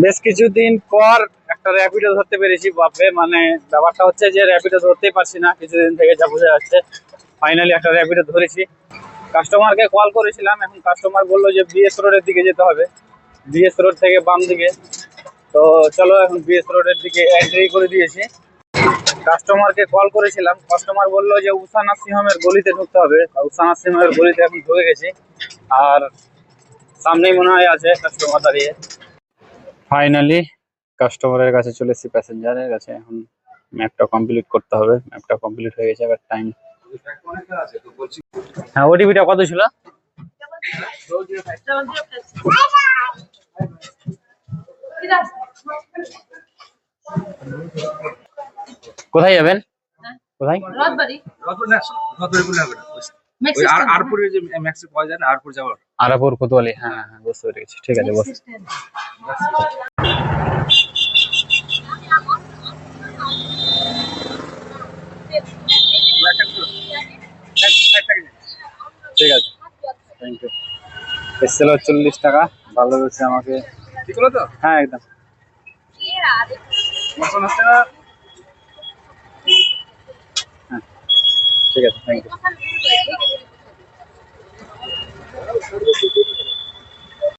বেশ কিছুদিন পর একটা র্যাপিডো ধরতে পেরেছি। বাপরে, মানে ব্যাপারটা হচ্ছে যে র্যাপিডো ধরতেই পারছি না কিছুদিন থেকে, যা বোঝা যাচ্ছে। ফাইনালি একটা র্যাপিডো ধরেছি। কাস্টমারকে কল করেছিলাম, এখন কাস্টমার বললো যে বিএস রোডের দিকে যেতে হবে, বিএস রোড থেকে বাম দিকে। তো চলো এখন বিএস রোডের দিকে এন্ট্রি করে দিয়েছি। কাস্টমারকে কল করেছিলাম, কাস্টমার বললো যে উষা নার্সিংহোমের গলিতে ঢুকতে হবে। উষা নার্সিংহোমের গলিতে এখন ঢুকে গেছি, আর সামনেই মনে হয় আছে কাস্টমার দাঁড়িয়ে। ফাইনালি কাস্টমারের কাছে চলে এসেছি, প্যাসেঞ্জারের কাছে। এখন ম্যাপটা কমপ্লিট করতে হবে। ম্যাপটা কমপ্লিট হয়ে গেছে, এবার টাইম। হ্যাঁ, ওটিপিটা কত ছিল? কোথায় যাবেন? কোথায়? আরাপুর কোতোয়ালি। হ্যাঁ হ্যাঁ, বুঝতে পেরেছি। ঠিক আছে, বস। ঠিক আছে, থ্যাংক ইউ। এসেছিল 40 টাকা, ভালো হয়েছে আমাকে। ঠিক হলো তো? হ্যাঁ, একদম। হ্যাঁ, ঠিক আছে, থ্যাংক ইউ।